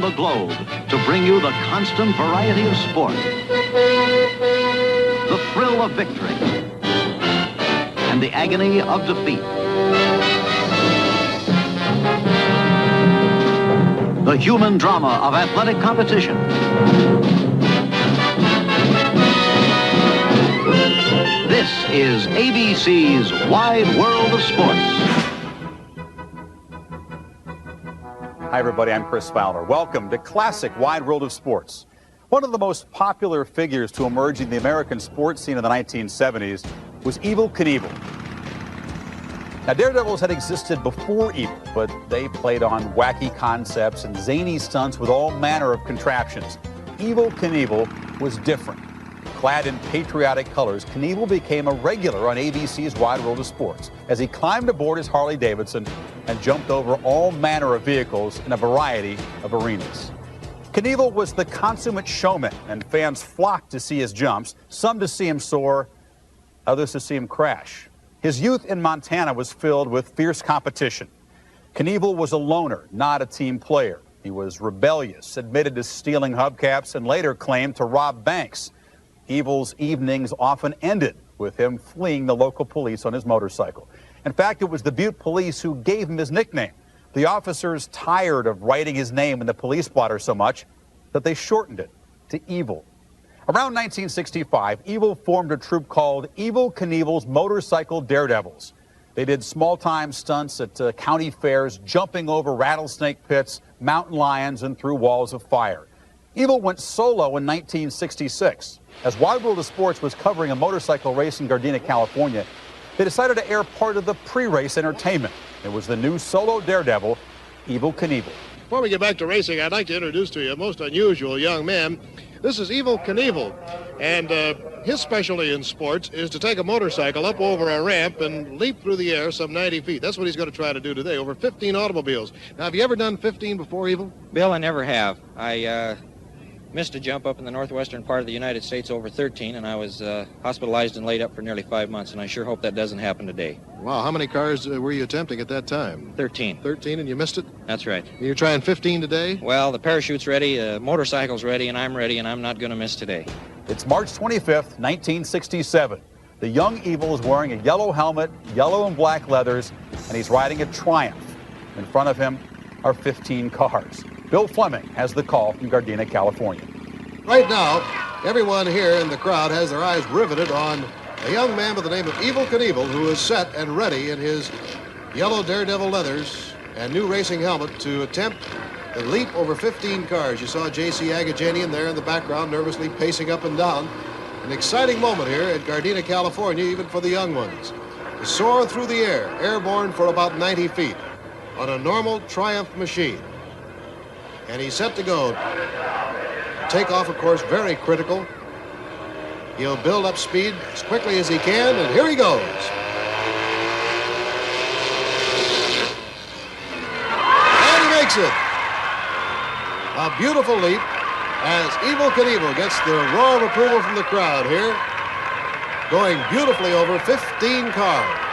the globe to bring you the constant variety of sport, the thrill of victory, and the agony of defeat. The human drama of athletic competition. This is ABC's Wide World of Sports. Hi, everybody. I'm Chris Fowler. Welcome to Classic Wide World of Sports. One of the most popular figures to emerge in the American sports scene in the 1970s was Evel Knievel. Now, Daredevils had existed before Evel, but they played on wacky concepts and zany stunts with all manner of contraptions. Evel Knievel was different. Clad in patriotic colors, Knievel became a regular on ABC's Wide World of Sports as he climbed aboard his Harley-Davidson and jumped over all manner of vehicles in a variety of arenas. Knievel was the consummate showman, and fans flocked to see his jumps, some to see him soar, others to see him crash. His youth in Montana was filled with fierce competition. Knievel was a loner, not a team player. He was rebellious, admitted to stealing hubcaps, and later claimed to rob banks. Evel's evenings often ended with him fleeing the local police on his motorcycle. In fact, it was the Butte police who gave him his nickname. The officers, tired of writing his name in the police blotter so much that they shortened it to Evel. Around 1965, Evel formed a troupe called Evel Knievel's Motorcycle Daredevils. They did small-time stunts at county fairs, jumping over rattlesnake pits, mountain lions, and through walls of fire. Evel went solo in 1966. As Wide World of Sports was covering a motorcycle race in Gardena, California, they decided to air part of the pre-race entertainment. It was the new solo daredevil, Evel Knievel. Before we get back to racing, I'd like to introduce to you a most unusual young man. This is Evel Knievel, and his specialty in sports is to take a motorcycle up over a ramp and leap through the air some 90 feet. That's what he's going to try to do today, over 15 automobiles. Now, have you ever done 15 before, Evel? Bill, I never have. I missed a jump up in the northwestern part of the United States over 13, and I was hospitalized and laid up for nearly 5 months, and I sure hope that doesn't happen today. Wow, how many cars were you attempting at that time? 13. 13, and you missed it? That's right. You're trying 15 today? Well, the parachute's ready, motorcycle's ready, and I'm not going to miss today. It's March 25th, 1967. The young Evel is wearing a yellow helmet, yellow and black leathers, and he's riding a Triumph. In front of him are 15 cars. Bill Fleming has the call from Gardena, California. Right now, everyone here in the crowd has their eyes riveted on a young man by the name of Evel Knievel, who is set and ready in his yellow Daredevil leathers and new racing helmet to attempt the leap over 15 cars. You saw J.C. Agajanian there in the background, nervously pacing up and down. An exciting moment here at Gardena, California, even for the young ones. To soar through the air, airborne for about 90 feet on a normal Triumph machine. And he's set to go. Takeoff, of course, very critical. He'll build up speed as quickly as he can, and here he goes. And he makes it. A beautiful leap as Evel Knievel gets the roar of approval from the crowd here, going beautifully over 15 cars.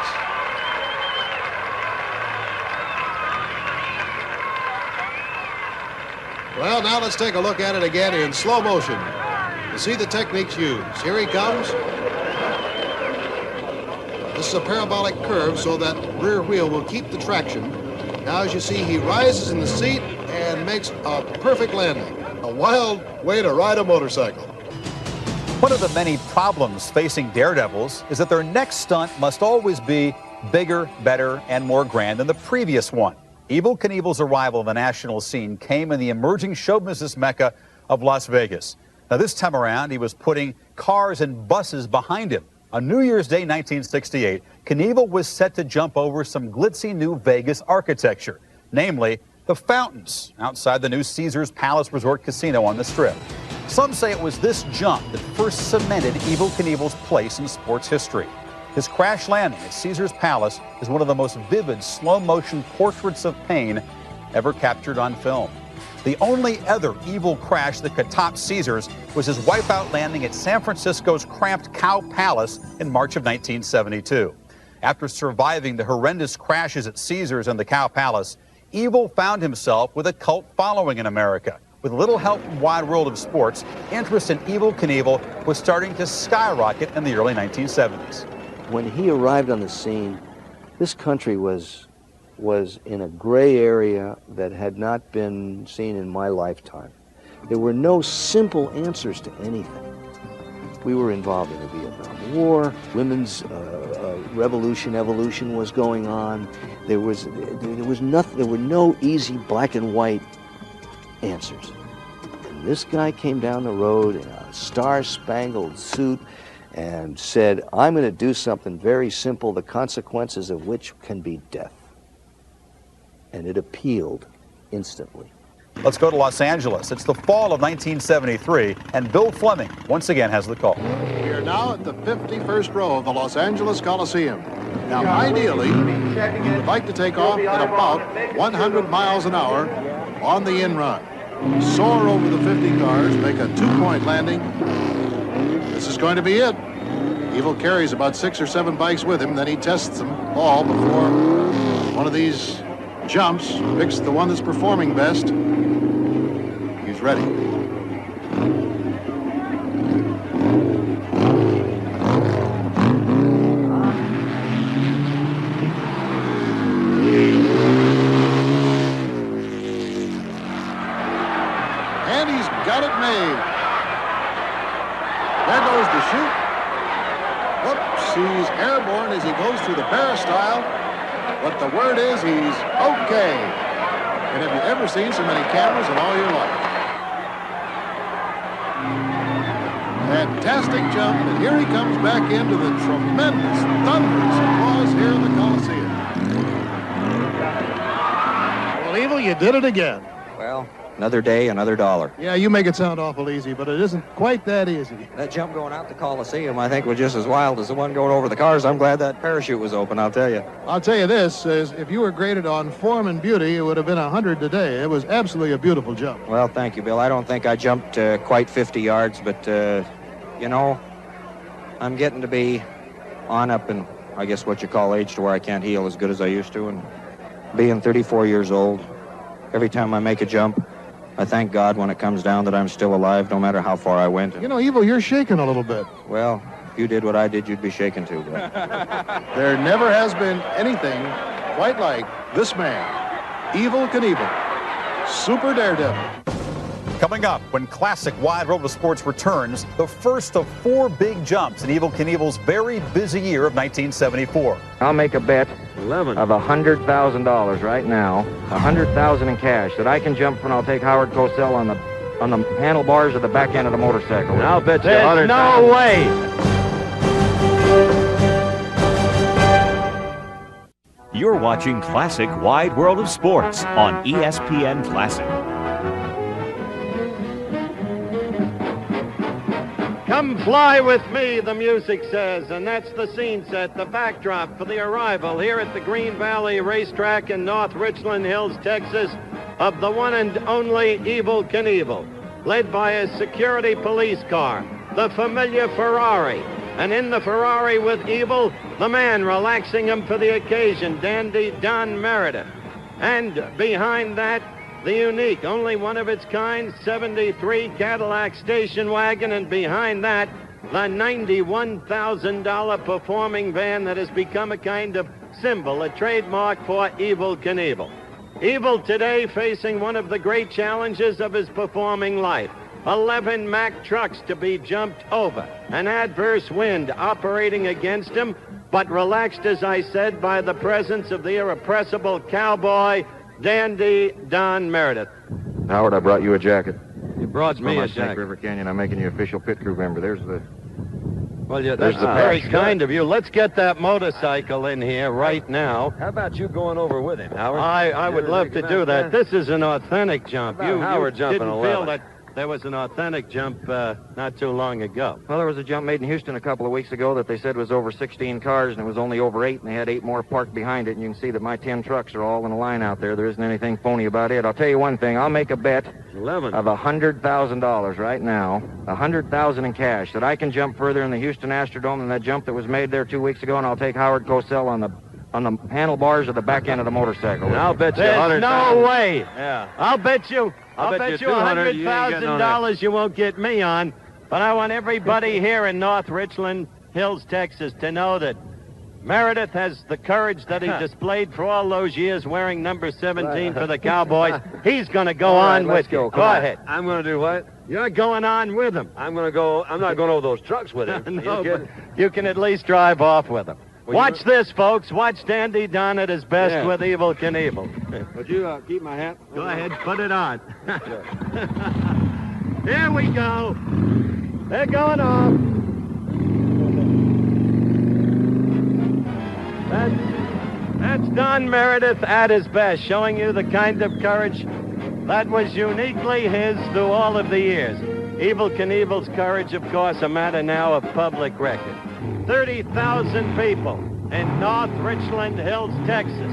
Well, now let's take a look at it again in slow motion to see the techniques used. Here he comes. This is a parabolic curve so that rear wheel will keep the traction. Now, as you see, he rises in the seat and makes a perfect landing. A wild way to ride a motorcycle. One of the many problems facing daredevils is that their next stunt must always be bigger, better, and more grand than the previous one. Evel Knievel's arrival on the national scene came in the emerging show business mecca of Las Vegas. Now, this time around, he was putting cars and buses behind him. On New Year's Day 1968, Knievel was set to jump over some glitzy new Vegas architecture, namely the fountains outside the new Caesars Palace Resort Casino on the Strip. Some say it was this jump that first cemented Evel Knievel's place in sports history. His crash landing at Caesars Palace is one of the most vivid slow-motion portraits of pain ever captured on film. The only other Evel crash that could top Caesars was his wipeout landing at San Francisco's cramped Cow Palace in March of 1972. After surviving the horrendous crashes at Caesars and the Cow Palace, Evel found himself with a cult following in America. With a little help from Wide World of Sports, interest in Evel Knievel was starting to skyrocket in the early 1970s. When he arrived on the scene, this country was in a gray area that had not been seen in my lifetime. There were no simple answers to anything. We were involved in the Vietnam War, women's evolution was going on. There was nothing. There were no easy black and white answers. And this guy came down the road in a star-spangled suit and said, "I'm going to do something very simple, the consequences of which can be death." And it appealed instantly. Let's go to Los Angeles. It's the fall of 1973, and Bill Fleming once again has the call. We are now at the 51st row of the Los Angeles Coliseum. Now, ideally, we would like to take off at about 100 miles an hour on the in-run. Soar over the 50 cars, make a two-point landing. This is going to be it. Evel carries about 6 or 7 bikes with him, then he tests them all before one of these jumps, picks the one that's performing best. He's ready. And he's got it made. There goes the chute. Whoops, he's airborne as he goes through the peristyle. But the word is he's okay. And have you ever seen so many cameras in all your life? Fantastic jump, and here he comes back into the tremendous, thunderous applause here in the Coliseum. Well, Evel, you did it again. Well, another day, another dollar. Yeah, you make it sound awful easy, but it isn't quite that easy. That jump going out the Coliseum, I think, was just as wild as the one going over the cars. I'm glad that parachute was open, I'll tell you. I'll tell you this, is if you were graded on form and beauty, it would have been 100 today. It was absolutely a beautiful jump. Well, thank you, Bill. I don't think I jumped quite 50 yards, but, you know, I'm getting to be on up in, I guess, what you call age to where I can't heel as good as I used to. And being 34 years old, every time I make a jump, I thank God when it comes down that I'm still alive, no matter how far I went. You know, Evel, you're shaking a little bit. Well, if you did what I did, you'd be shaken too, Bill. There never has been anything quite like this man, Evel Knievel, Super Daredevil. Coming up, when classic Wide World of Sports returns, the first of 4 big jumps in Evel Knievel's very busy year of 1974. I'll make a bet of $100,000 right now, $100,000 in cash, that I can jump when I'll take Howard Cosell on the handlebars or the back end of the motorcycle. I'll bet you There's 100,000. no way. You're watching Classic Wide World of Sports on ESPN Classic. Come fly with me, the music says, and that's the scene set, the backdrop for the arrival here at the Green Valley Racetrack in North Richland Hills, Texas, of the one and only Evel Knievel, led by a security police car, the familiar Ferrari. And in the Ferrari with Evel, the man relaxing him for the occasion, Dandy Don Meredith. And behind that, the unique, only one of its kind, 73 Cadillac station wagon, and behind that, the $91,000 performing van that has become a kind of symbol, a trademark for Evel Knievel. Evel today facing one of the great challenges of his performing life. 11 Mack trucks to be jumped over, an adverse wind operating against him, but relaxed, as I said, by the presence of the irrepressible cowboy, Dandy Don Meredith. Howard, I brought you a jacket. You brought me a Snake jacket. River Canyon. I'm making you official pit crew member. There's the... Well, yeah, There's that's the very patch. kind of you. Let's get that motorcycle in here right now. How about you going over with him, Howard? I would love to do that. This is an authentic jump. How about Howard jumping didn't 11? feel that there was an authentic jump not too long ago. Well, there was a jump made in Houston a couple of weeks ago that they said was over 16 cars, and it was only over 8, and they had 8 more parked behind it, and you can see that my 10 trucks are all in a line out there. There isn't anything phony about it. I'll tell you one thing. I'll make a bet 11. of $100,000 right now, $100,000 in cash, that I can jump further in the Houston Astrodome than that jump that was made there 2 weeks ago, and I'll take Howard Cosell on the handlebars or the back end of the motorcycle. And I'll bet you There's 100,000. no way. Yeah. I'll bet you I'll bet you $100,000 you won't get me on. But I want everybody here in North Richland Hills, Texas, to know that Meredith has the courage that he displayed for all those years wearing number 17 for the Cowboys. He's going to go on with you. Go ahead. I'm going to do what? You're going on with him. I'm going to go. I'm not going over those trucks with him. No, but you can at least drive off with him. Watch this, folks. Watch Dandy Don at his best with Evel Knievel. Would you keep my hat? Go ahead, put it on. Here we go. They're going off. That's Don Meredith at his best, showing you the kind of courage that was uniquely his through all of the years. Evel Knievel's courage, of course, a matter now of public record. 30,000 people in North Richland Hills, Texas,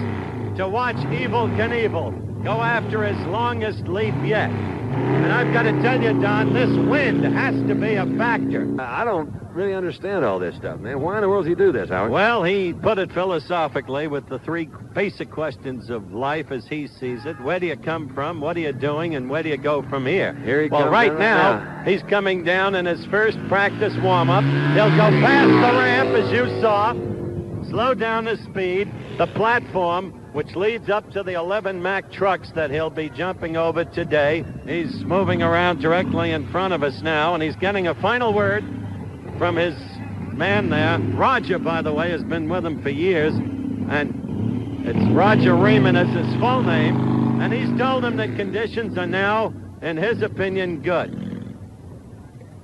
to watch Evel Knievel go after his longest leap yet. And I've got to tell you, Don, this wind has to be a factor. I don't really understand all this stuff, man. Why in the world does he do this, Howard? Well, he put it philosophically with the three basic questions of life as he sees it. Where do you come from? What are you doing? And where do you go from here? Here he well, comes right now, he's coming down in his first practice warm-up. He'll go past the ramp, as you saw, slow down his speed, the platform, which leads up to the 11 Mack trucks that he'll be jumping over today. He's moving around directly in front of us now, and he's getting a final word from his man there. Roger, by the way, has been with him for years, and it's Roger Riemann is his full name, and he's told him that conditions are now, in his opinion, good.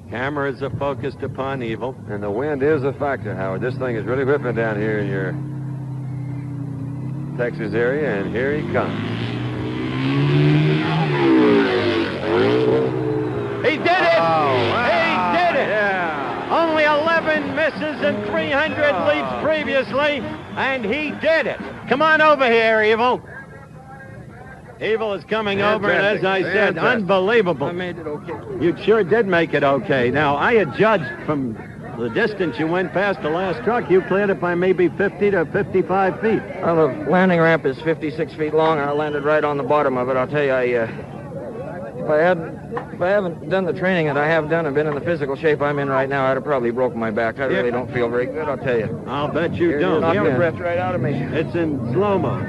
Cameras are focused upon Evel. And the wind is a factor, Howard. This thing is really whipping down here in your Texas area, and here he comes. He did it! He did it! Yeah. Only 11 misses and 300 leaps previously, and he did it. Come on over here, Evel. Evel is coming over, and as I said, unbelievable. I made it okay. You sure did make it okay. Now, I had judged from the distance you went past the last truck, you cleared it by maybe 50 to 55 feet. Well, the landing ramp is 56 feet long, and I landed right on the bottom of it. I'll tell you, if I haven't done the training that I have done and been in the physical shape I'm in right now, I'd have probably broken my back. I really don't feel very good, I'll tell you. I'll bet you don't. Knocked the breath right out of me. It's in slow-mo.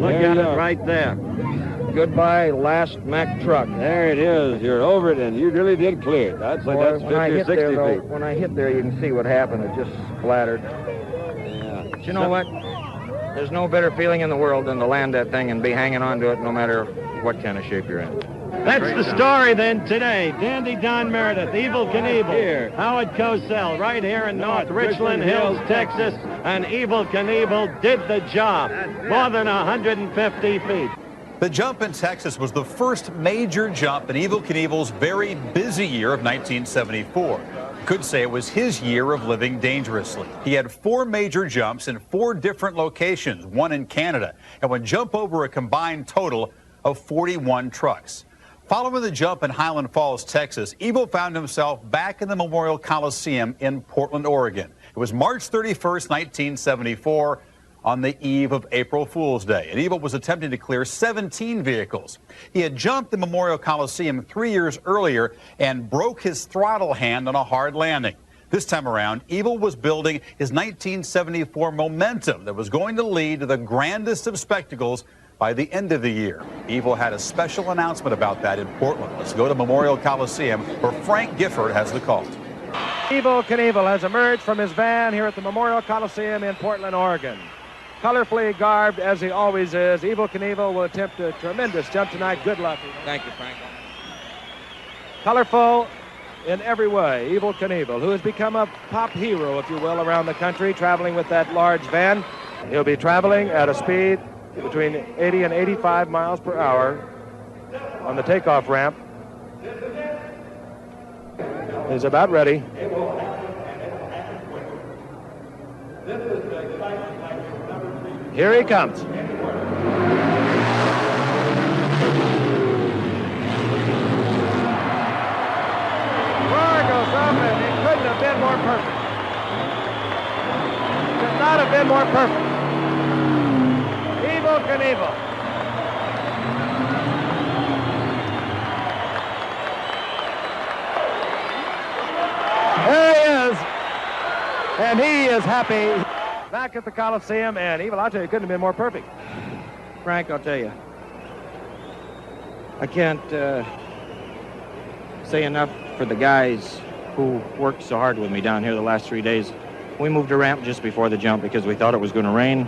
Look at it right there. Goodbye, last Mack truck. There it is. You're over it, and you really did clear it. I'd say that's 50 or 60 feet. When I hit there, you can see what happened. It just splattered. Yeah. But you know what? There's no better feeling in the world than to land that thing and be hanging on to it no matter what kind of shape you're in. That's the story then today. Dandy Don Meredith, Evel Knievel, Howard Cosell, right here in North Richland Hills, Texas. And Evel Knievel did the job. More than 150 feet. The jump in Texas was the first major jump in Evel Knievel's very busy year of 1974. Could say it was his year of living dangerously. He had 4 major jumps in 4 different locations, 1 in Canada, and would jump over a combined total of 41 trucks. Following the jump in Highland Falls, Texas, Evel found himself back in the Memorial Coliseum in Portland, Oregon. It was March 31st, 1974. On the eve of April Fool's Day, and Evel was attempting to clear 17 vehicles. He had jumped the Memorial Coliseum 3 years earlier and broke his throttle hand on a hard landing. This time around, Evel was building his 1974 momentum that was going to lead to the grandest of spectacles by the end of the year. Evel had a special announcement about that in Portland. Let's go to Memorial Coliseum, where Frank Gifford has the call. Evel Knievel has emerged from his van here at the Memorial Coliseum in Portland, Oregon. Colorfully garbed as he always is, Evel Knievel will attempt a tremendous jump tonight. Good luck. Thank you, Frank. Colorful in every way, Evel Knievel, who has become a pop hero, if you will, around the country, traveling with that large van. He'll be traveling at a speed between 80 and 85 miles per hour on the takeoff ramp. He's about ready. Here he comes. Car goes up, and it couldn't have been more perfect. Could not have been more perfect. Evel Knievel. And he is happy back at the Coliseum, and Evel, I'll tell you, it couldn't have been more perfect. Frank, I'll tell you, I can't say enough for the guys who worked so hard with me down here the last 3 days. We moved a ramp just before the jump because we thought it was going to rain.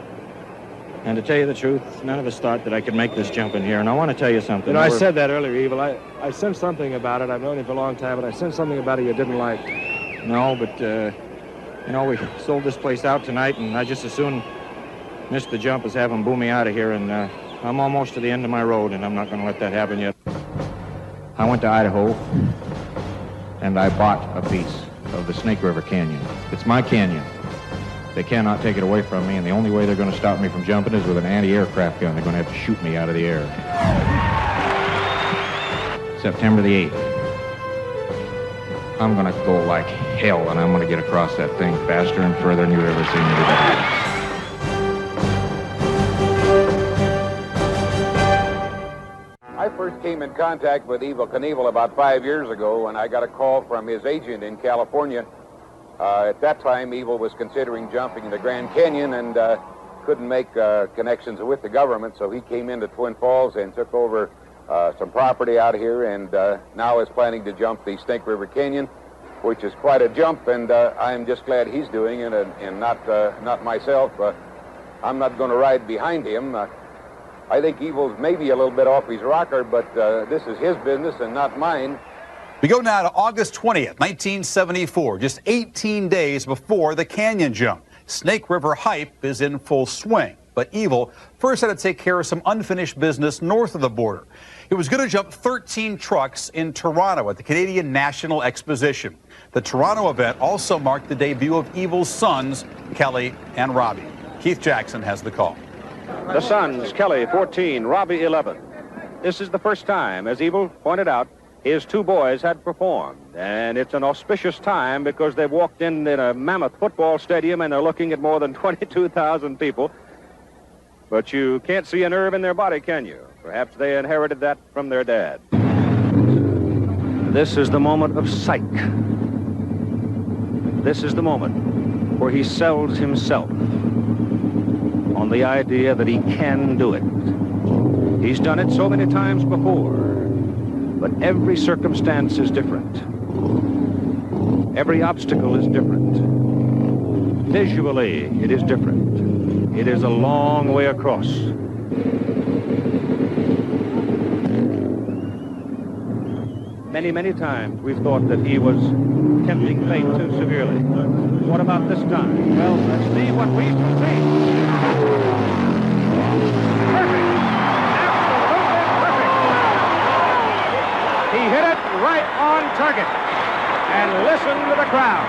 And to tell you the truth, none of us thought that I could make this jump in here. And I want to tell you something. You know, I said that earlier, Evel. I sensed something about it. I've known you for a long time, but I sensed something about it you didn't like. No, but, you know, we sold this place out tonight, and I just as soon miss the jump as have them boo me out of here. And I'm almost to the end of my road, and I'm not going to let that happen yet. I went to Idaho, and I bought a piece of the Snake River Canyon. It's my canyon. They cannot take it away from me, and the only way they're going to stop me from jumping is with an anti-aircraft gun. They're going to have to shoot me out of the air. September the 8th. I'm going to go like hell, and I'm going to get across that thing faster and further than you've ever seen me do. I first came in contact with Evel Knievel about 5 years ago, and I got a call from his agent in California. At that time, Evel was considering jumping in the Grand Canyon and couldn't make connections with the government, so he came into Twin Falls and took over some property out here, and now is planning to jump the Snake River Canyon, which is quite a jump, and I'm just glad he's doing it and not myself. I'm not going to ride behind him. I think Evel's maybe a little bit off his rocker, but this is his business and not mine. We go now to August 20th, 1974, just 18 days before the canyon jump. Snake River hype is in full swing, but Evel first had to take care of some unfinished business north of the border. He was going to jump 13 trucks in Toronto at the Canadian National Exposition. The Toronto event also marked the debut of Evel's sons, Kelly and Robbie. Keith Jackson has the call. The sons, Kelly, 14, Robbie, 11. This is the first time, as Evel pointed out, his two boys had performed, and it's an auspicious time because they've walked in a mammoth football stadium and they're looking at more than 22,000 people. But you can't see a nerve in their body, can you? Perhaps they inherited that from their dad. This is the moment of psych. This is the moment where he sells himself on the idea that he can do it. He's done it so many times before. But every circumstance is different. Every obstacle is different. Visually, it is different. It is a long way across. Many, many times we've thought that he was tempting fate too severely. What about this time? Well, let's see what we shall see. Perfect! He hit it right on target. And listen to the crowd.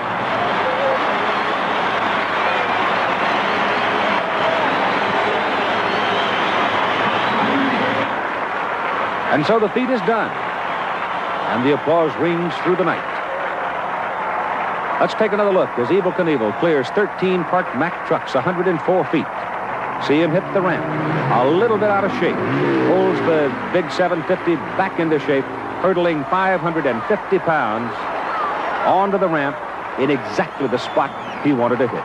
And so the feat is done. And the applause rings through the night. Let's take another look as Evel Knievel clears 13 parked Mack trucks 104 feet. See him hit the ramp. A little bit out of shape. Pulls the big 750 back into shape, hurdling 550 pounds onto the ramp in exactly the spot he wanted to hit.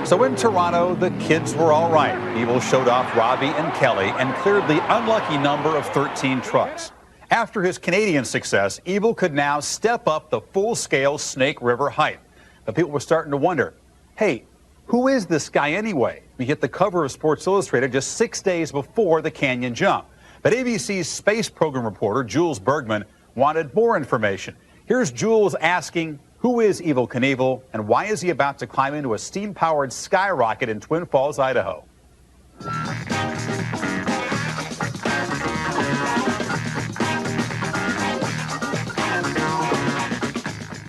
So in Toronto, the kids were all right. Evel showed off Robbie and Kelly and cleared the unlucky number of 13 trucks. After his Canadian success, Evel could now step up the full-scale Snake River hype. But people were starting to wonder, hey, who is this guy anyway? We hit the cover of Sports Illustrated just 6 days before the canyon jump. But ABC's space program reporter, Jules Bergman, wanted more information. Here's Jules asking, who is Evel Knievel, and why is he about to climb into a steam-powered skyrocket in Twin Falls, Idaho?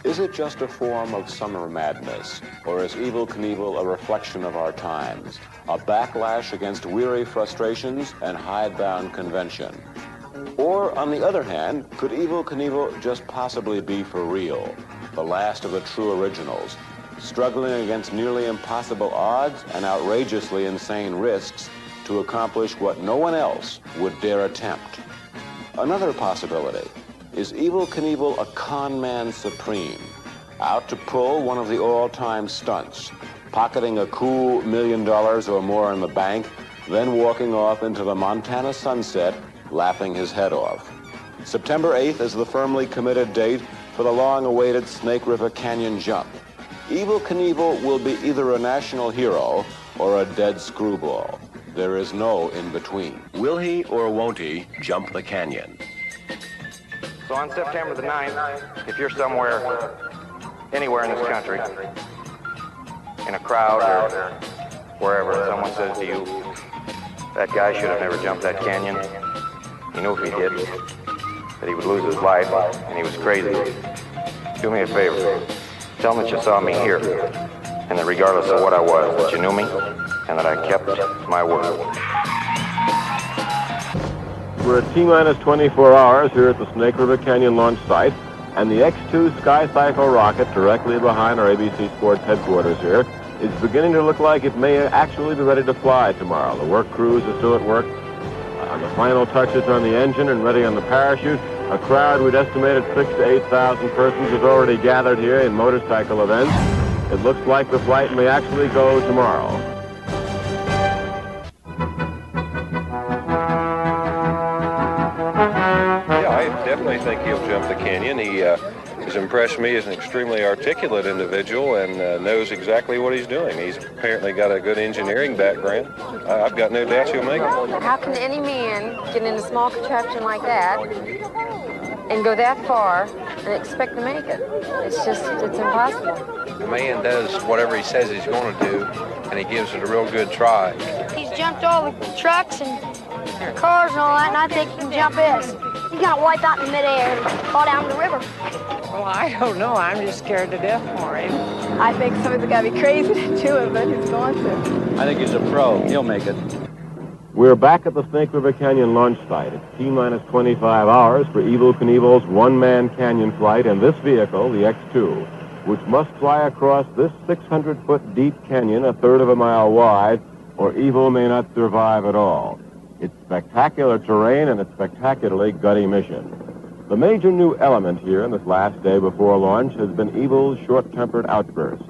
Is it just a form of summer madness, or is Evel Knievel a reflection of our times, a backlash against weary frustrations and hidebound convention? Or, on the other hand, could Evel Knievel just possibly be for real, the last of the true originals, struggling against nearly impossible odds and outrageously insane risks to accomplish what no one else would dare attempt? Another possibility. Is Evel Knievel a con man supreme, out to pull one of the all-time stunts, pocketing a cool $1 million or more in the bank, then walking off into the Montana sunset, laughing his head off. September 8th is the firmly committed date for the long-awaited Snake River Canyon jump. Evel Knievel will be either a national hero or a dead screwball. There is no in-between. Will he or won't he jump the canyon? So on September the 9th, if you're somewhere, anywhere in this country, in a crowd or wherever, someone says to you, that guy should have never jumped that canyon, you know if he did, that he would lose his life, and he was crazy. Do me a favor. Tell them that you saw me here, and that regardless of what I was, that you knew me, and that I kept my word. We're at T-minus 24 hours here at the Snake River Canyon launch site, and the X-2 Sky Cycle rocket directly behind our ABC Sports headquarters here is beginning to look like it may actually be ready to fly tomorrow. The work crews are still at work on the final touches on the engine and ready on the parachute. A crowd we'd estimated 6,000 to 8,000 persons has already gathered here in motorcycle events. It looks like the flight may actually go tomorrow. Yeah, I definitely think he'll jump the canyon. He has impressed me as an extremely articulate individual and knows exactly what he's doing. He's apparently got a good engineering background. I've got no doubt he'll make it. How can any man get in a small contraption like that and go that far and expect to make it? It's impossible. The man does whatever he says he's going to do, and he gives it a real good try. He's jumped all the trucks and cars and all that, and I think he can jump this. He's going to wipe out in midair and fall down the river. Well, I don't know. I'm just scared to death for him. I think somebody's got to be crazy to do it, but he's going to. I think he's a pro. He'll make it. We're back at the Snake River Canyon launch site. It's T-minus 25 hours for Evel Knievel's one-man canyon flight in this vehicle, the X-2, which must fly across this 600-foot deep canyon, a third of a mile wide, or Evel may not survive at all. It's spectacular terrain and a spectacularly gutty mission. The major new element here in this last day before launch has been Evel's short-tempered outbursts.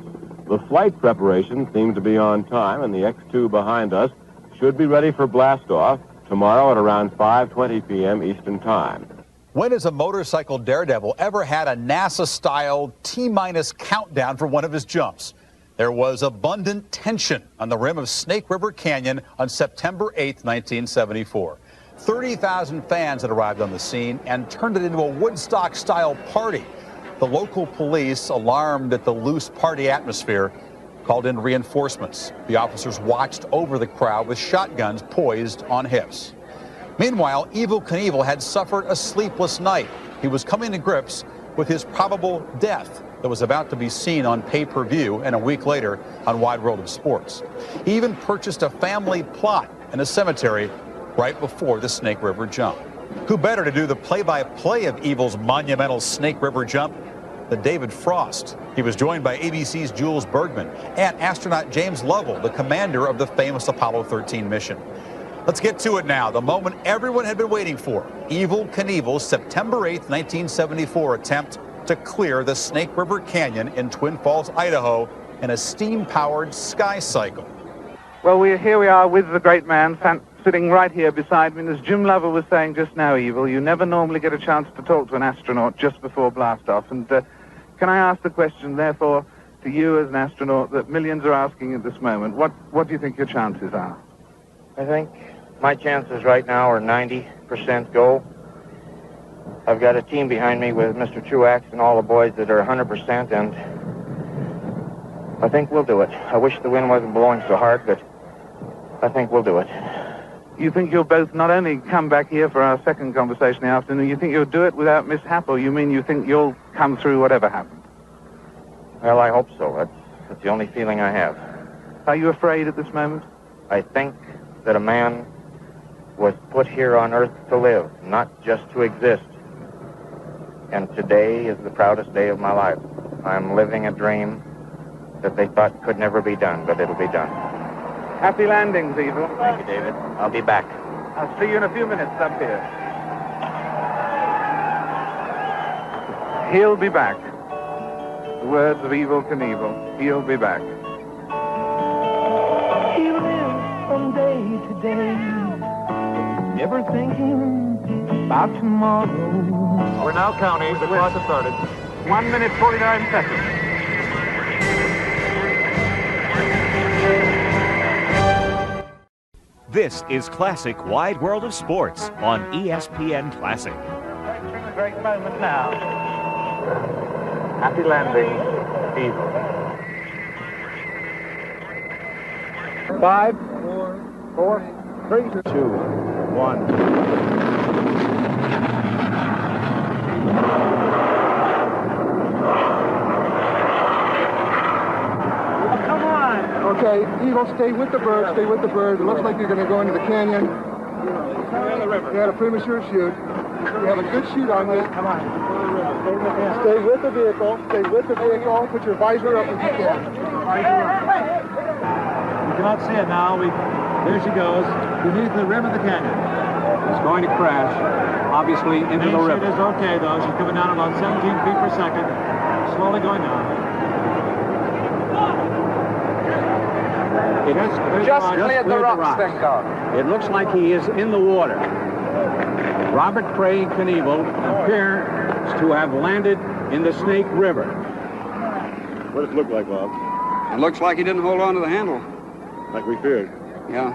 The flight preparations seem to be on time, and the X-2 behind us should be ready for blastoff tomorrow at around 5:20 p.m. Eastern Time. When has a motorcycle daredevil ever had a NASA-style T-minus countdown for one of his jumps? There was abundant tension on the rim of Snake River Canyon on September 8, 1974. 30,000 fans had arrived on the scene and turned it into a Woodstock-style party. The local police, alarmed at the loose party atmosphere, called in reinforcements. The officers watched over the crowd with shotguns poised on hips. Meanwhile, Evel Knievel had suffered a sleepless night. He was coming to grips with his probable death that was about to be seen on pay-per-view and a week later on Wide World of Sports. He even purchased a family plot in a cemetery right before the Snake River jump. Who better to do the play-by-play of Evel's monumental Snake River jump than David Frost? He was joined by ABC's Jules Bergman and astronaut James Lovell, the commander of the famous Apollo 13 mission. Let's get to it now, the moment everyone had been waiting for. Evel Knievel's September 8, 1974 attempt to clear the Snake River Canyon in Twin Falls, Idaho in a steam-powered sky cycle. Well, here we are with the great man sitting right here beside me. And as Jim Lovell was saying just now, Evel, you never normally get a chance to talk to an astronaut just before blastoff. And can I ask the question, therefore, to you as an astronaut that millions are asking at this moment, what do you think your chances are? I think my chances right now are 90% go. I've got a team behind me with Mr. Truax and all the boys that are 100%, and I think we'll do it. I wish the wind wasn't blowing so hard, but I think we'll do it. You think you'll both not only come back here for our second conversation in the afternoon, you think you'll do it without mishap, or you mean you think you'll come through whatever happens? Well, I hope so. That's the only feeling I have. Are you afraid at this moment? I think that a man was put here on Earth to live, not just to exist. And today is the proudest day of my life. I'm living a dream that they thought could never be done, but it'll be done. Happy landings, Evel. Thank you, David. I'll be back. I'll see you in a few minutes up here. He'll be back. the words of Evel Knievel. He'll be back. He lives from day to day, never thinking about tomorrow. We're now counting. The clock has started. 1 minute, 49 seconds. This is Classic Wide World of Sports on ESPN Classic. A great moment now. Happy landing, Evel. 5, 4, 3, 2, 1. Okay, Evel, stay with the bird, stay with the bird. It looks like you're going to go into the canyon. You had a premature shoot. You have a good shoot on you. Come on. Stay with the vehicle. Stay with the vehicle. Put your visor up if you can. You cannot see it now. There she goes, beneath the rim of the canyon. It's going to crash, obviously, into the river. It is okay, though. She's coming down about 17 feet per second. Slowly going down. Just cleared the rocks, thank God. It looks like he is in the water. Robert Craig Knievel appears to have landed in the Snake River. What does it look like, Bob? It looks like he didn't hold on to the handle. Like we feared. Yeah.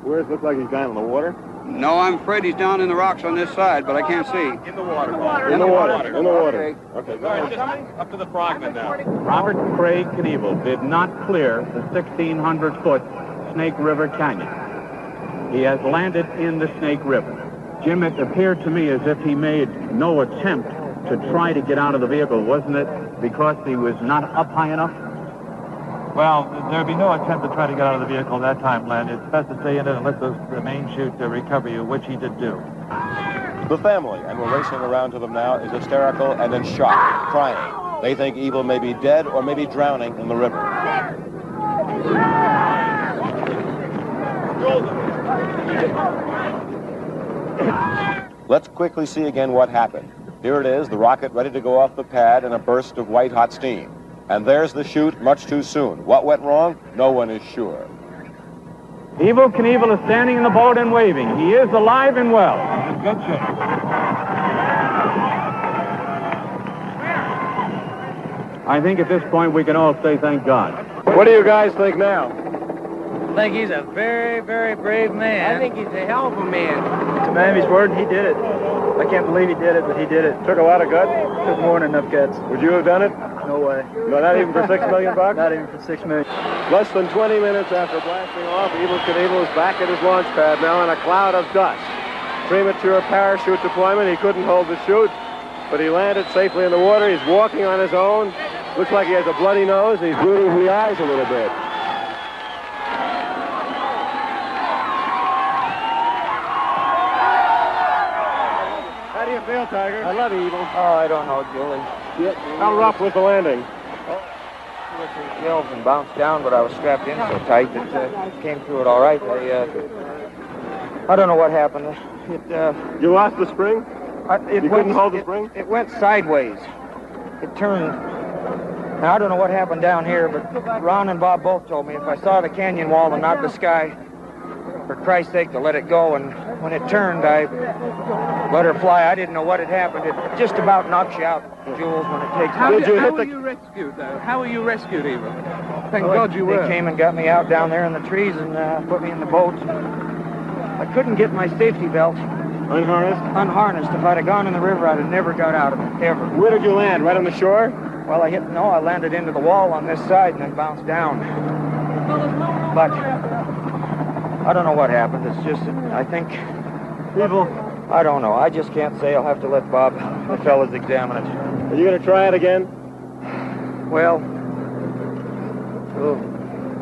Where does it look like he's down in the water? No, I'm afraid he's down in the rocks on this side, but I can't see. In the water. In the water. In the water. Okay. All right, just up to the frogman now. Robert Craig Knievel did not clear the 1,600-foot Snake River Canyon. He has landed in the Snake River. Jim, it appeared to me as if he made no attempt to try to get out of the vehicle, wasn't it? Because he was not up high enough? Well, there'd be no attempt to try to get out of the vehicle that time, Len. It's best to stay in it and let the main chute recover you, which he did do. The family, and we're racing around to them now, is hysterical and in shock, crying. They think Evel may be dead or maybe drowning in the river. Let's quickly see again what happened. Here it is, the rocket ready to go off the pad in a burst of white-hot steam. And there's the chute much too soon. What went wrong? No one is sure. Evel Knievel is standing in the boat and waving. He is alive and well. In good shape. I think at this point we can all say thank God. What do you guys think now? I think he's a very, very brave man. I think he's a hell of a man. To Mammy's word, he did it. I can't believe he did it, but he did it. Took a lot of guts? Took more than enough guts. Would you have done it? No way. No, not even for $6 million? Not even for $6 million. Less than 20 minutes after blasting off, Evel Knievel is back at his launch pad now in a cloud of dust. Premature parachute deployment. He couldn't hold the chute, but he landed safely in the water. He's walking on his own. Looks like he has a bloody nose. He's bleeding from the eyes a little bit. How do you feel, Tiger? I love Evel. Oh, I don't know, Julie. How rough was the landing? Hills and bounced down, but I was strapped in so tight that came through it all right. I don't know what happened. You lost the spring? You couldn't hold the spring? It went sideways. It turned. Now, I don't know what happened down here, but Ron and Bob both told me if I saw the canyon wall and not the sky, for Christ's sake, to let it go. And when it turned, I let her fly. I didn't know what had happened. It just about knocks you out, Jules, when it takes... How were you rescued, though? How were you rescued, Evel? Thank God you were. They came and got me out down there in the trees and put me in the boat. I couldn't get my safety belt. Unharnessed? Unharnessed. If I'd have gone in the river, I'd have never got out of it, ever. Where did you land? Right on the shore? Well, I landed into the wall on this side and then bounced down. But I don't know what happened. It's just that I think... Evel? I don't know. I just can't say. I'll have to let Bob, the fellas, examine it. Are you going to try it again? Well,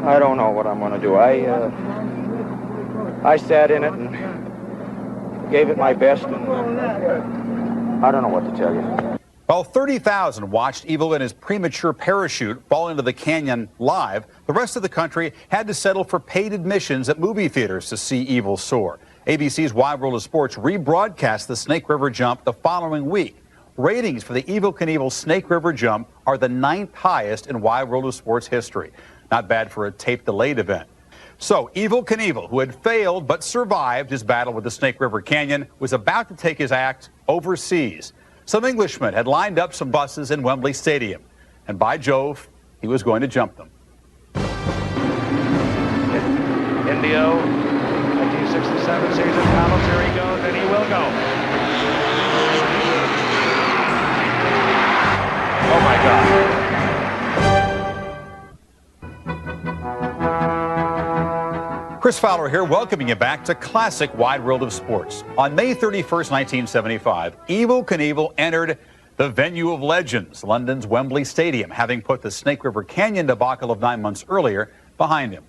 I don't know what I'm going to do. I sat in it and gave it my best, and I don't know what to tell you. While 30,000 watched Evel in his premature parachute fall into the canyon live, the rest of the country had to settle for paid admissions at movie theaters to see Evel soar. ABC's Wide World of Sports rebroadcast the Snake River jump the following week. Ratings for the Evel Knievel Snake River jump are the 9th highest in Wide World of Sports history. Not bad for a tape-delayed event. So Evel Knievel, who had failed but survived his battle with the Snake River Canyon, was about to take his act overseas. Some Englishmen had lined up some buses in Wembley Stadium, and by Jove, he was going to jump them. Indio, 1967 season, Collins, here he goes, and he will go. Oh my God. Chris Fowler here, welcoming you back to Classic Wide World of Sports. On May 31st, 1975, Evel Knievel entered the venue of legends, London's Wembley Stadium, having put the Snake River Canyon debacle of 9 months earlier behind him.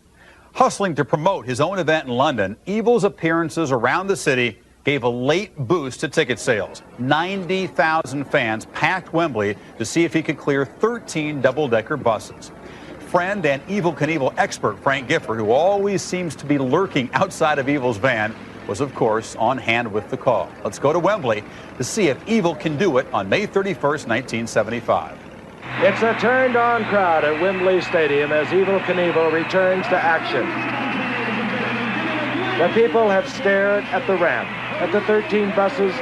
Hustling to promote his own event in London, Evel's appearances around the city gave a late boost to ticket sales. 90,000 fans packed Wembley to see if he could clear 13 double-decker buses. Friend and Evel Knievel expert Frank Gifford, who always seems to be lurking outside of Evel's van, was, of course, on hand with the call. Let's go to Wembley to see if Evel can do it on May 31st, 1975. It's a turned-on crowd at Wembley Stadium as Evel Knievel returns to action. The people have stared at the ramp, at the 13 buses,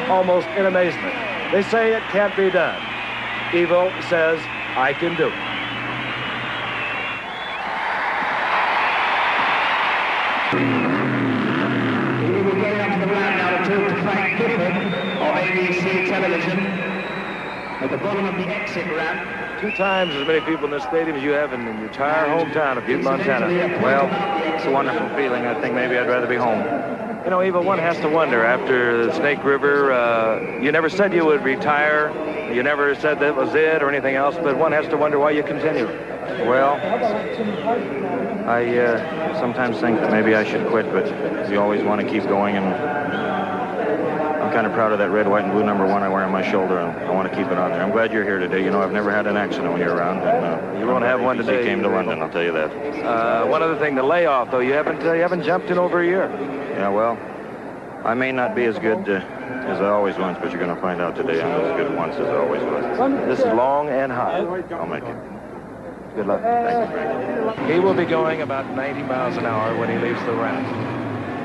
almost in amazement. They say it can't be done. Evel says, I can do it. We will go up to the ramp now to talk to Frank Gifford of ABC Television at the bottom of the exit ramp. 2 times as many people in this stadium as you have in your entire hometown of Butte, Montana. Well, it's a wonderful feeling. I think maybe I'd rather be home. You know, Evel, one has to wonder, after the Snake River, you never said you would retire. You never said that was it or anything else, but one has to wonder why you continue. Well, I sometimes think that maybe I should quit, but you always want to keep going, and I'm kind of proud of that red, white, and blue #1 I wear on my shoulder, and I want to keep it on there. I'm glad you're here today. You know, I've never had an accident when you're around. And, you won't have one today. You came to London, I'll tell you that. One other thing, the layoff, though, you haven't jumped in over a year. Yeah, well, I may not be as good as I always was, but you're going to find out today I'm as good once as I always was. This is long and high. I'll make it. Good luck. Thank you. He will be going about 90 miles an hour when he leaves the ramp.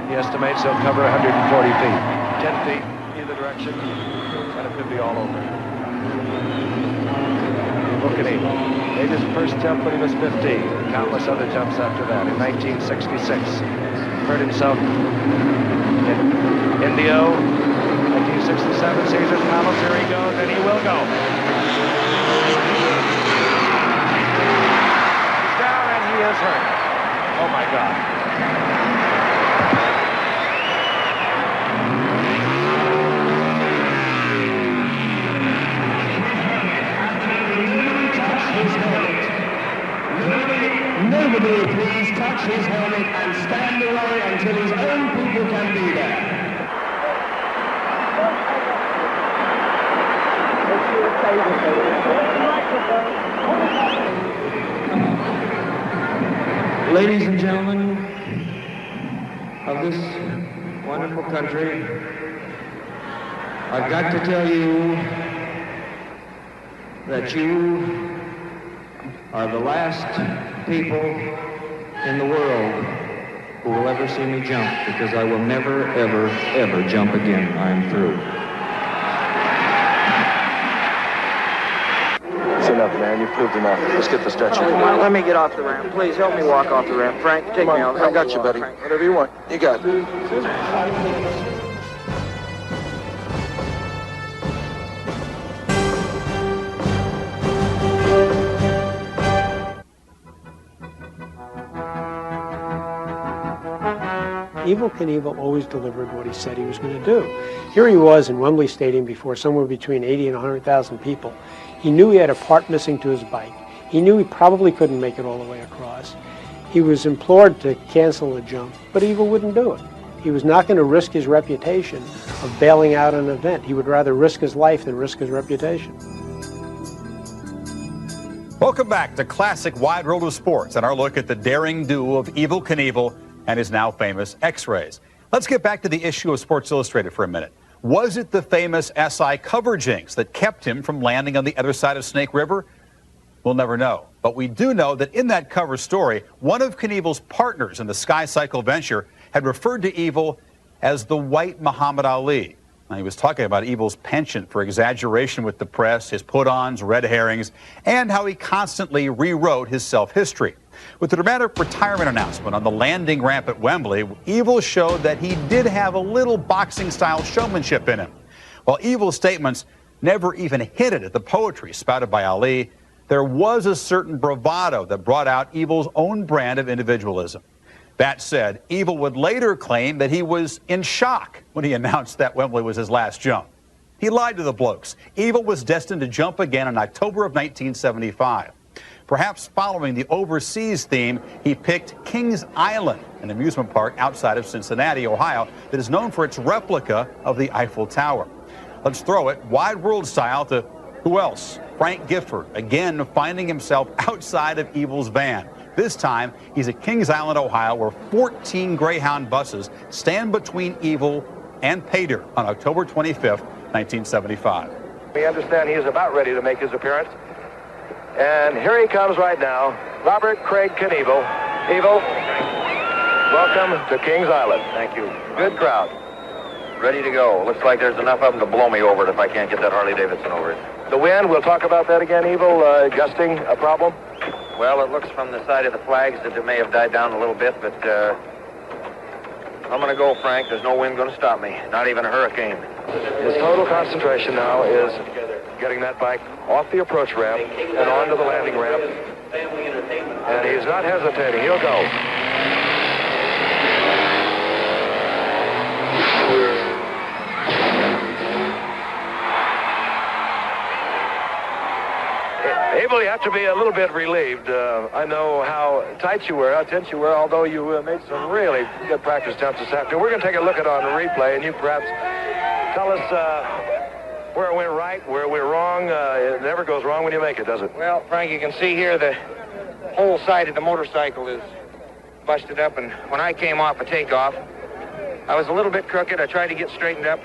He estimates he'll cover 140 feet. 10 feet either direction, and it could be all over. Look at him. Made his first jump when he was 15. Countless other jumps after that. In 1966, hurt himself in Indio. 1967, Caesar's Palace. Here he goes, and he will go. He's down, and he is hurt. Oh, my God. Nobody please touch his helmet and stand away until his own people can be there. Ladies and gentlemen of this wonderful country, I've got to tell you that you are the last people in the world who will ever see me jump, because I will never, ever, ever jump again. I'm through. It's enough, man. You've proved enough. Let's get the stretcher. Let me get off the ramp. Please help me walk off the ramp. Frank, take me off. I got you, buddy. Whatever you want. You got it. Evel Knievel always delivered what he said he was going to do. Here he was in Wembley Stadium before somewhere between 80 and 100,000 people. He knew he had a part missing to his bike. He knew he probably couldn't make it all the way across. He was implored to cancel the jump, but Evel wouldn't do it. He was not going to risk his reputation of bailing out an event. He would rather risk his life than risk his reputation. Welcome back to Classic Wide World of Sports and our look at the daring duo of Evel Knievel and his now famous X-rays. Let's get back to the issue of Sports Illustrated for a minute. Was it the famous SI cover jinx that kept him from landing on the other side of Snake River? We'll never know. But we do know that in that cover story, one of Knievel's partners in the Sky Cycle venture had referred to Evel as the White Muhammad Ali. Now, he was talking about Evel's penchant for exaggeration with the press, his put-ons, red herrings, and how he constantly rewrote his self-history. With the dramatic retirement announcement on the landing ramp at Wembley, Evel showed that he did have a little boxing-style showmanship in him. While Evel's statements never even hinted at the poetry spouted by Ali, there was a certain bravado that brought out Evel's own brand of individualism. That said, Evel would later claim that he was in shock when he announced that Wembley was his last jump. He lied to the blokes. Evel was destined to jump again in October of 1975. Perhaps following the overseas theme, he picked Kings Island, an amusement park outside of Cincinnati, Ohio, that is known for its replica of the Eiffel Tower. Let's throw it wide world style to who else? Frank Gifford, again finding himself outside of Evel's van. This time, he's at Kings Island, Ohio, where 14 Greyhound buses stand between Evel and Pater on October 25th, 1975. We understand he is about ready to make his appearance. And here he comes right now, Robert Craig Knievel. Evel, welcome to Kings Island. Thank you. Good crowd. Ready to go. Looks like there's enough of them to blow me over it if I can't get that Harley Davidson over it. The wind, we'll talk about that again, Evel, gusting, a problem? Well, it looks from the side of the flags that it may have died down a little bit, but I'm going to go, Frank. There's no wind going to stop me, not even a hurricane. His total concentration now is getting that bike off the approach ramp and onto the landing ramp. And he's not hesitating. He'll go. Evel, you have to be a little bit relieved. I know how tight you were, how tense you were, although you made some really good practice jumps this afternoon. We're going to take a look at it on the replay, and you perhaps tell us where it went right, where it went wrong. It never goes wrong when you make it, does it? Well, Frank, you can see here the whole side of the motorcycle is busted up, and when I came off a takeoff, I was a little bit crooked. I tried to get straightened up.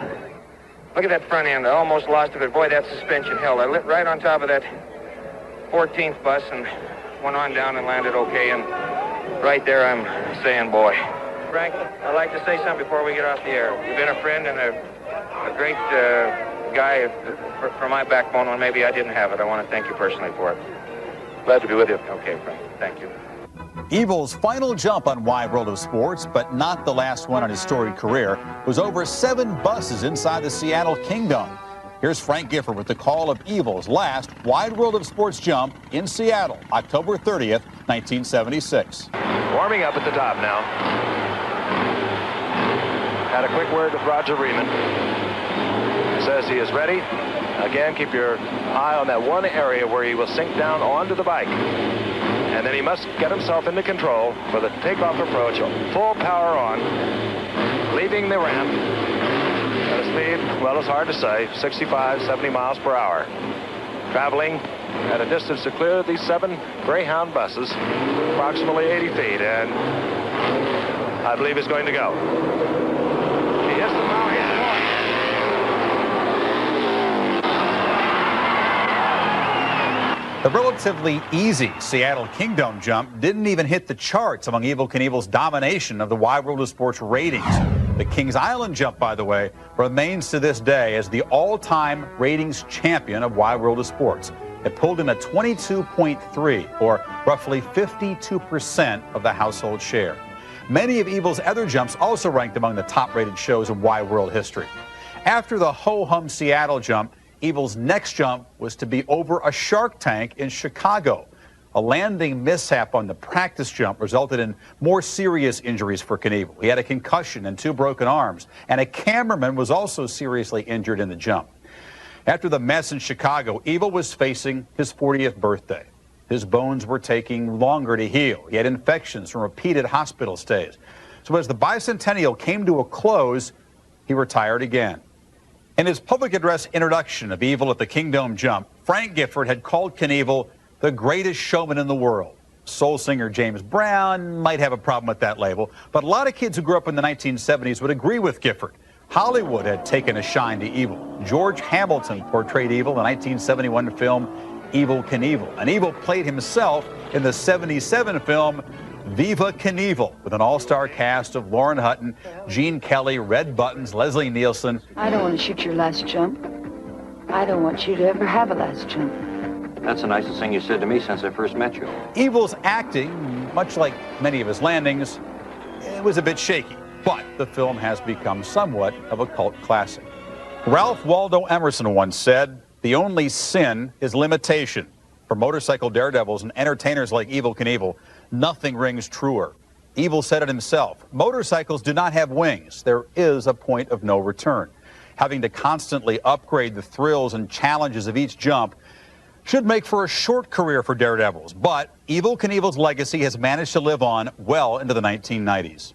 Look at that front end. I almost lost it, but boy, that suspension held. I lit right on top of that 14th bus and went on down and landed okay, and right there I'm saying, boy. Frank, I'd like to say something before we get off the air. You've been a friend and a great guy for my backbone when maybe I didn't have it. I want to thank you personally for it. Glad to be with you. Okay, Frank. Thank you. Evel's final jump on Wide World of Sports, but not the last one in his storied career, was over 7 buses inside the Seattle Kingdome. Here's Frank Gifford with the call of Evel's last Wide World of Sports jump in Seattle, October 30th, 1976. Warming up at the top now. Had a quick word with Roger Riemann. Says he is ready. Again, keep your eye on that one area where he will sink down onto the bike. And then he must get himself into control for the takeoff approach. Full power on, leaving the ramp. At a speed, well, it's hard to say, 65, 70 miles per hour. Traveling at a distance to clear these 7 Greyhound buses, approximately 80 feet, and I believe he's going to go. He hits the power, The relatively easy Seattle Kingdome jump didn't even hit the charts among Evel Knievel's domination of the Wide World of Sports ratings. The Kings Island jump, by the way, remains to this day as the all-time ratings champion of Wide World of Sports. It pulled in a 22.3, or roughly 52% of the household share. Many of Evel's other jumps also ranked among the top-rated shows in Wide World history. After the ho-hum Seattle jump, Evel's next jump was to be over a shark tank in Chicago. A landing mishap on the practice jump resulted in more serious injuries for Knievel. He had a concussion and 2 broken arms, and a cameraman was also seriously injured in the jump. After the mess in Chicago, Evel was facing his 40th birthday. His bones were taking longer to heal. He had infections from repeated hospital stays. So as the bicentennial came to a close, he retired again. In his public address introduction of Evel at the Kingdome jump, Frank Gifford had called Knievel the greatest showman in the world. Soul singer James Brown might have a problem with that label, but a lot of kids who grew up in the 1970s would agree with Gifford. Hollywood had taken a shine to Evel. George Hamilton portrayed Evel in the 1971 film Evel Knievel. And Evel played himself in the 77 film VIVA Knievel, with an all-star cast of Lauren Hutton, Gene Kelly, Red Buttons, Leslie Nielsen. I don't want to shoot your last jump. I don't want you to ever have a last jump. That's the nicest thing you said to me since I first met you. Evel's acting, much like many of his landings, it was a bit shaky, but the film has become somewhat of a cult classic. Ralph Waldo Emerson once said, "The only sin is limitation." For motorcycle daredevils and entertainers like Evel Knievel, nothing rings truer. Evel said it himself, motorcycles do not have wings. There is a point of no return. Having to constantly upgrade the thrills and challenges of each jump should make for a short career for daredevils, but Evel Knievel's legacy has managed to live on well into the 1990s.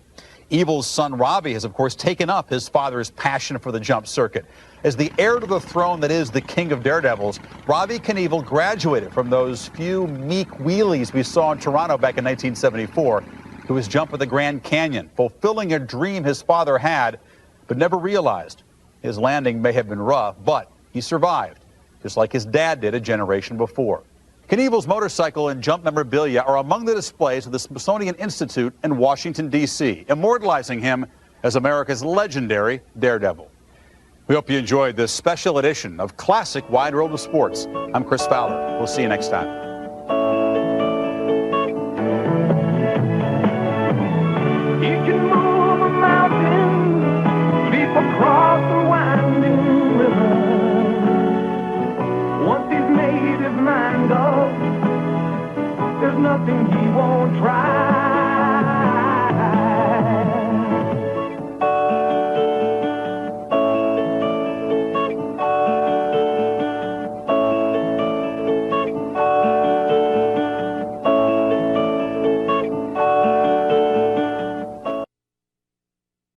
Evel's son Robbie has, of course, taken up his father's passion for the jump circuit. As the heir to the throne that is the king of daredevils, Robbie Knievel graduated from those few meek wheelies we saw in Toronto back in 1974 to his jump at the Grand Canyon, fulfilling a dream his father had but never realized. His landing may have been rough, but he survived, just like his dad did a generation before. Knievel's motorcycle and jump memorabilia are among the displays of the Smithsonian Institute in Washington, D.C., immortalizing him as America's legendary daredevil. We hope you enjoyed this special edition of Classic Wide World of Sports. I'm Chris Fowler. We'll see you next time.